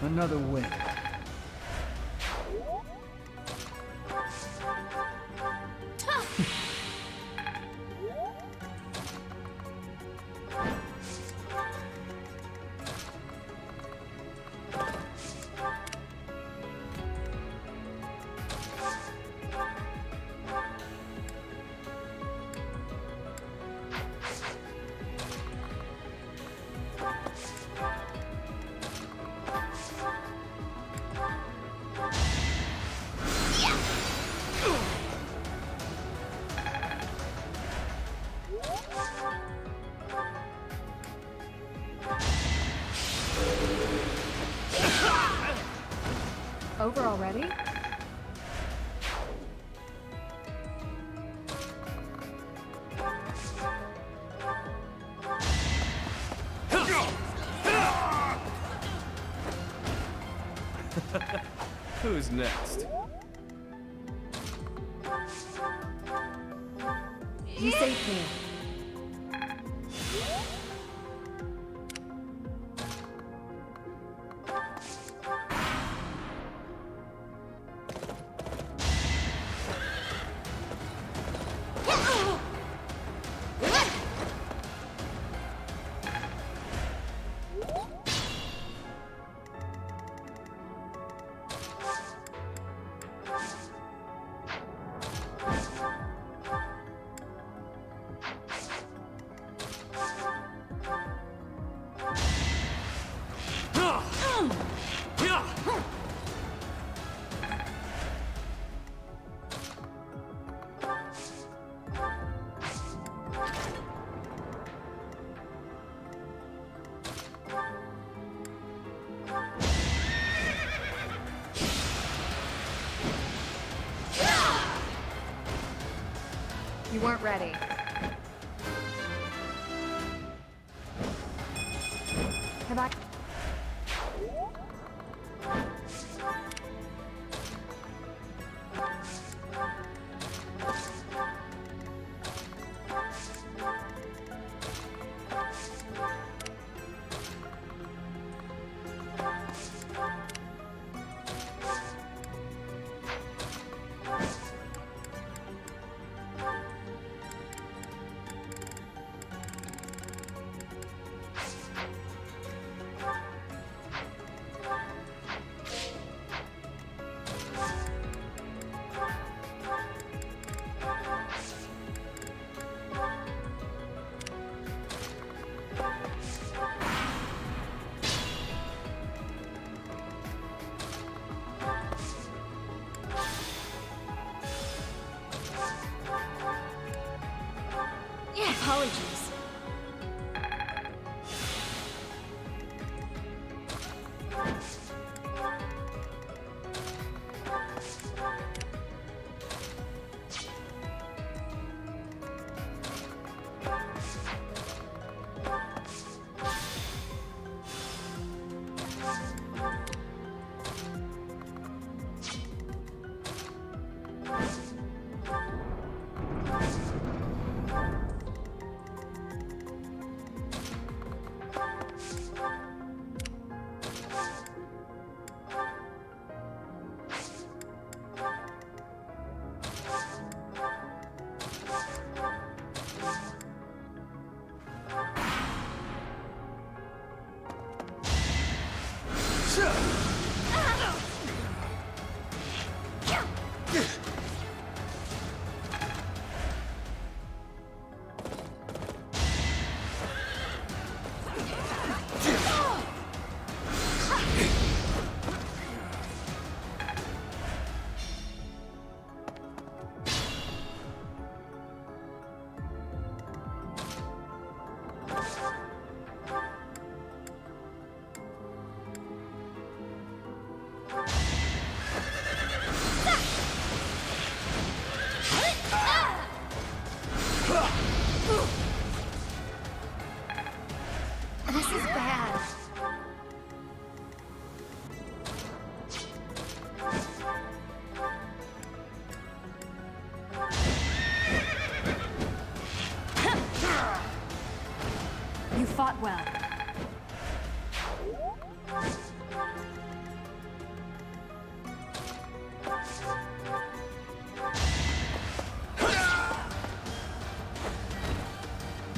Another win. Over already? Who's next? You saved me. You weren't ready. Have I...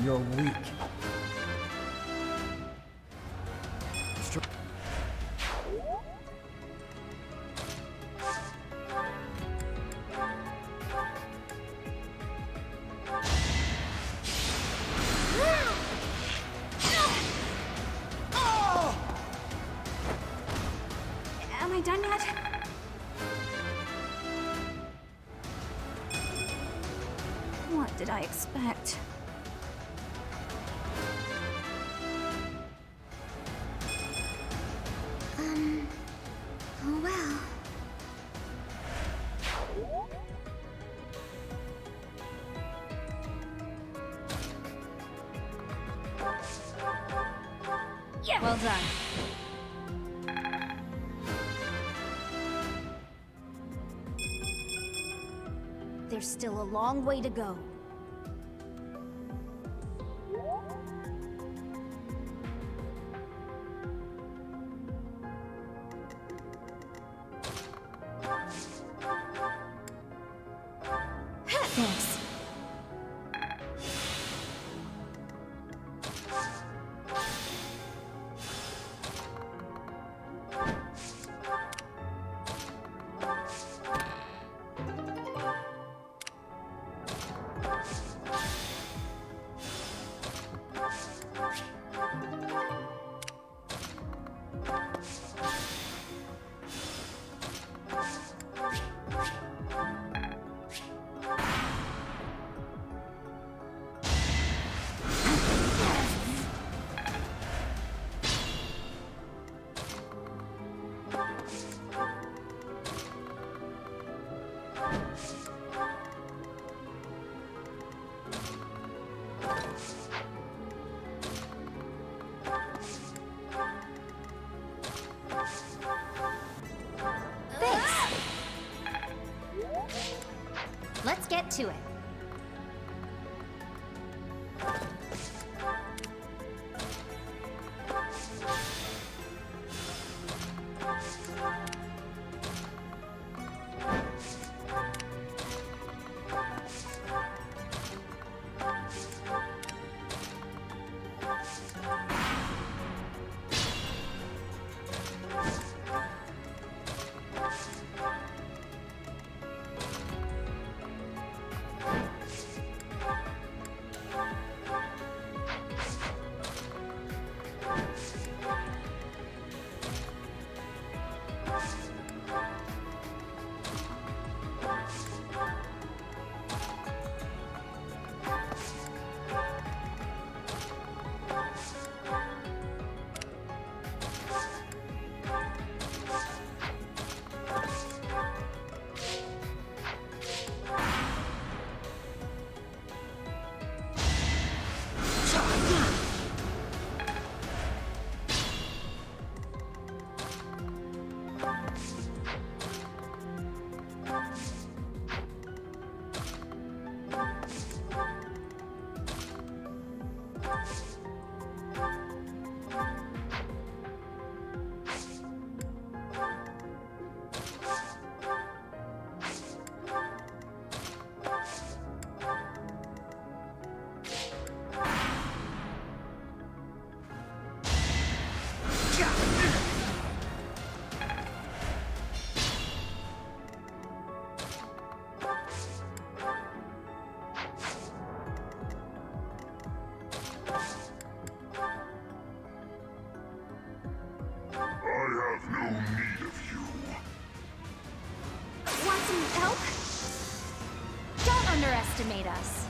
you're weak. Am I done yet? What did I expect? Oh well. Yeah. Well done. There's still a long way to go. Thanks. Let's get to it. Want some help? Don't underestimate us.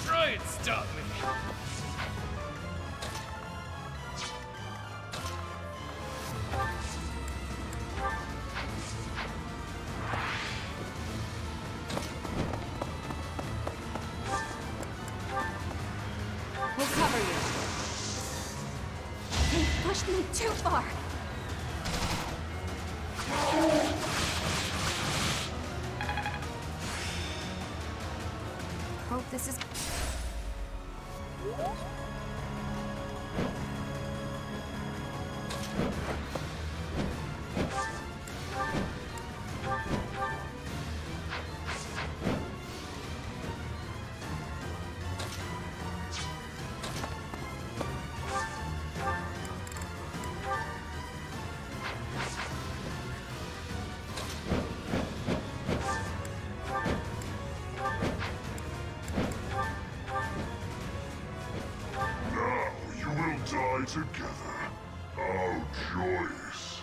Try and stop me. We'll cover you. They've pushed me too far. hope this is... Die together. How joyous.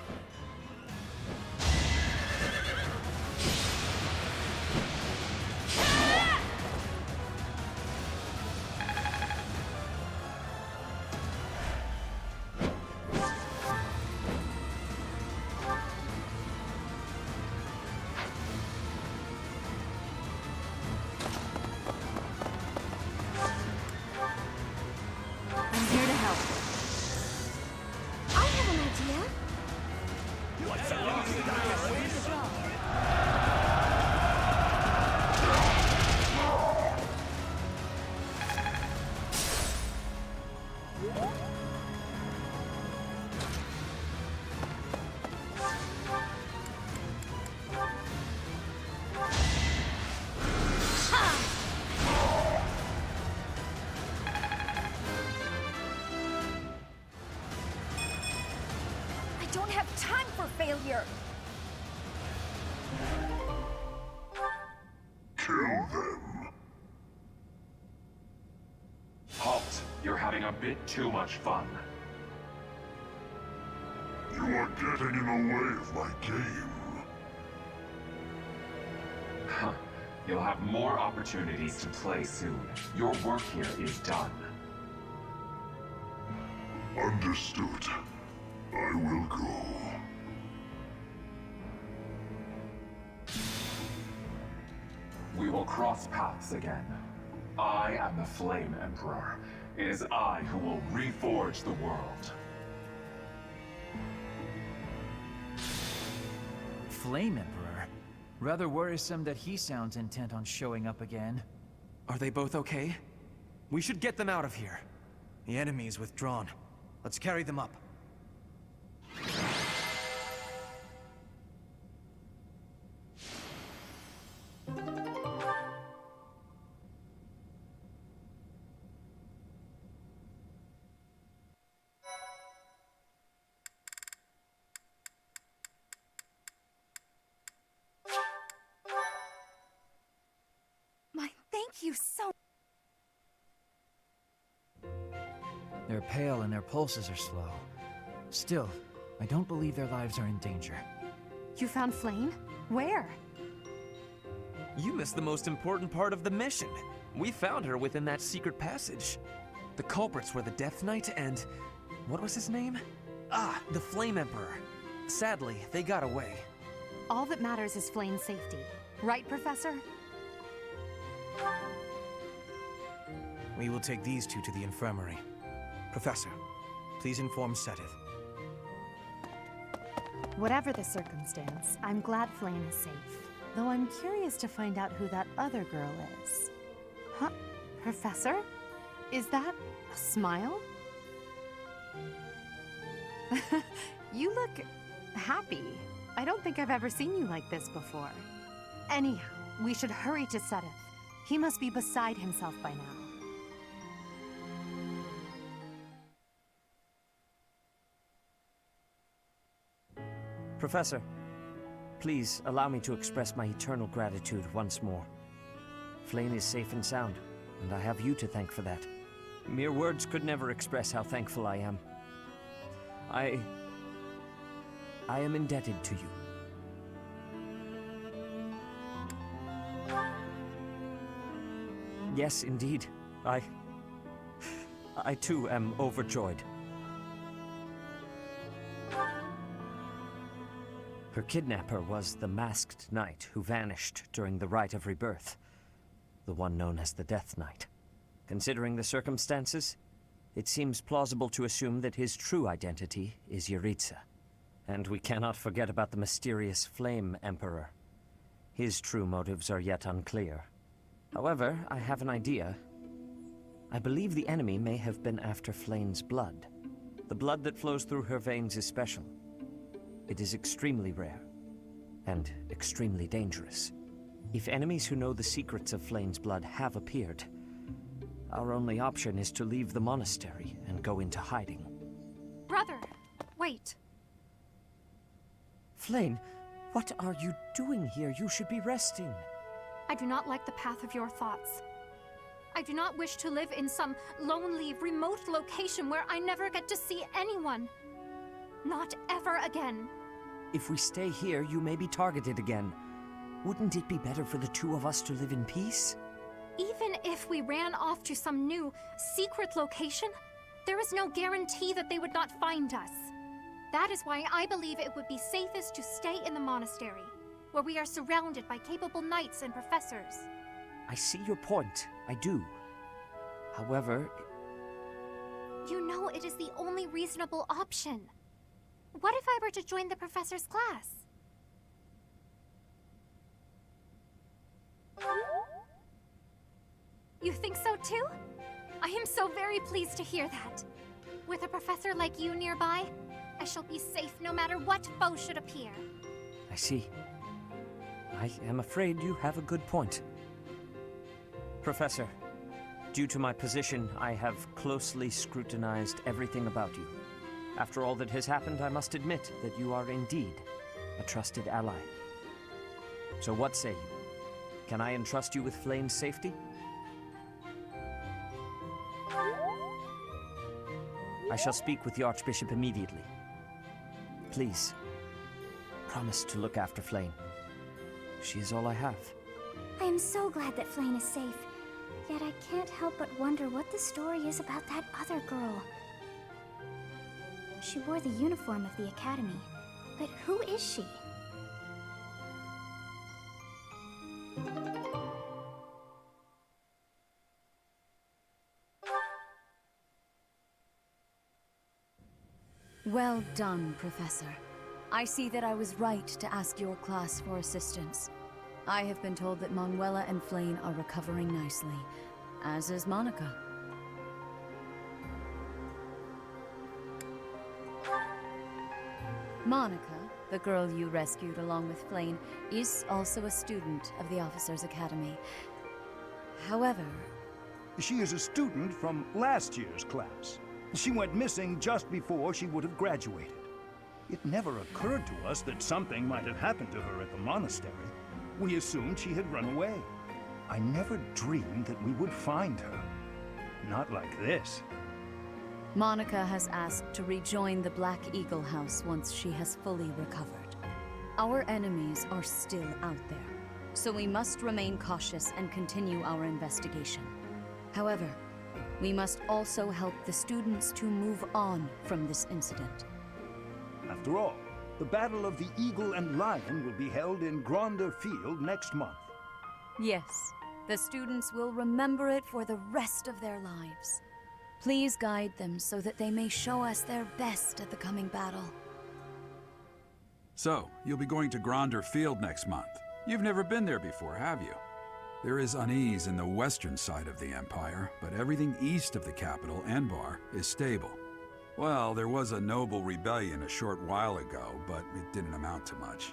I'm here to help. I have an idea. I don't have time for failure! Kill them. Halt! You're having a bit too much fun. You are getting in the way of my game. Huh. You'll have more opportunities to play soon. Your work here is done. Understood. I will go. We will cross paths again. I am the Flame Emperor. It is I who will reforge the world. Flame Emperor? Rather worrisome that he sounds intent on showing up again. Are they both okay? We should get them out of here. The enemy is withdrawn. Let's carry them up. Thank you so... They're pale and their pulses are slow. Still, I don't believe their lives are in danger. You found Flame? Where? You missed the most important part of the mission. We found her within that secret passage. The culprits were the Death Knight and... what was his name? Ah, the Flame Emperor. Sadly, they got away. All that matters is Flame's safety. Right, Professor? We will take these two to the infirmary. Professor, please inform Seteth. Whatever the circumstance, I'm glad Flame is safe. Though I'm curious to find out who that other girl is. Huh? Professor? Is that a smile? You look happy. I don't think I've ever seen you like this before. Anyhow, we should hurry to Seteth. He must be beside himself by now. Professor, please allow me to express my eternal gratitude once more. Flame is safe and sound, and I have you to thank for that. Mere words could never express how thankful I am. I am indebted to you. Yes, indeed. I too am overjoyed. Her kidnapper was the masked knight who vanished during the Rite of Rebirth, the one known as the Death Knight. Considering the circumstances, it seems plausible to assume that his true identity is Yuritsa. And we cannot forget about the mysterious Flame Emperor. His true motives are yet unclear. However, I have an idea. I believe the enemy may have been after Flayn's blood. The blood that flows through her veins is special. It is extremely rare, and extremely dangerous. If enemies who know the secrets of Flayn's blood have appeared, our only option is to leave the monastery and go into hiding. Brother, wait. Flayn, what are you doing here? You should be resting. I do not like the path of your thoughts. I do not wish to live in some lonely, remote location where I never get to see anyone. Not ever again. If we stay here, you may be targeted again. Wouldn't it be better for the two of us to live in peace? Even if we ran off to some new, secret location, there is no guarantee that they would not find us. That is why I believe it would be safest to stay in the monastery, where we are surrounded by capable knights and professors. I see your point. I do. However... You know it is the only reasonable option. What if I were to join the professor's class? You think so too? I am so very pleased to hear that. With a professor like you nearby, I shall be safe no matter what foe should appear. I see. I am afraid you have a good point. Professor, due to my position, I have closely scrutinized everything about you. After all that has happened, I must admit that you are indeed a trusted ally. So what say you? Can I entrust you with Flayn's safety? I shall speak with the Archbishop immediately. Please, promise to look after Flayn. She is all I have. I am so glad that Flayn is safe. Yet I can't help but wonder what the story is about that other girl. She wore the uniform of the Academy, but who is she? Well done, Professor. I see that I was right to ask your class for assistance. I have been told that Manuela and Flayn are recovering nicely, as is Monica. Monica, the girl you rescued along with Flayn, is also a student of the Officers' Academy. However... She is a student from last year's class. She went missing just before she would have graduated. It never occurred to us that something might have happened to her at the monastery. We assumed she had run away. I never dreamed that we would find her. Not like this. Monica has asked to rejoin the Black Eagle House once she has fully recovered. Our enemies are still out there, so we must remain cautious and continue our investigation. However, we must also help the students to move on from this incident. After all, the Battle of the Eagle and Lion will be held in Gronder Field next month. Yes, the students will remember it for the rest of their lives. Please guide them so that they may show us their best at the coming battle. So, you'll be going to Gronder Field next month. You've never been there before, have you? There is unease in the western side of the Empire, but everything east of the capital, Enbar, is stable. Well, there was a noble rebellion a short while ago, but it didn't amount to much.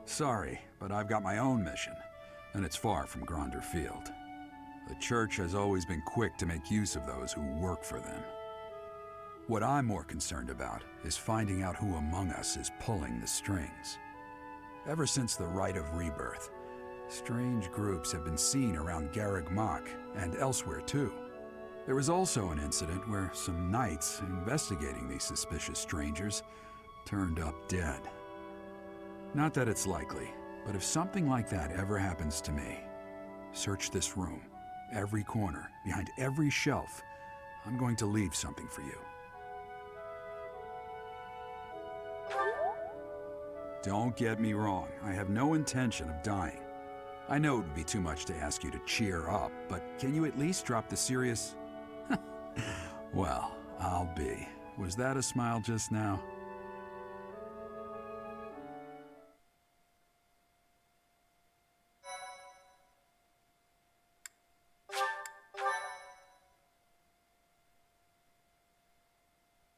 Sorry, but I've got my own mission, and it's far from Gronder Field. The Church has always been quick to make use of those who work for them. What I'm more concerned about is finding out who among us is pulling the strings. Ever since the Rite of Rebirth, strange groups have been seen around Garreg Mach and elsewhere too. There was also an incident where some knights investigating these suspicious strangers turned up dead. Not that it's likely, but if something like that ever happens to me, search this room, every corner, behind every shelf. I'm going to leave something for you. Don't get me wrong, I have no intention of dying. I know it would be too much to ask you to cheer up, but can you at least drop the serious... Well, I'll be. Was that a smile just now?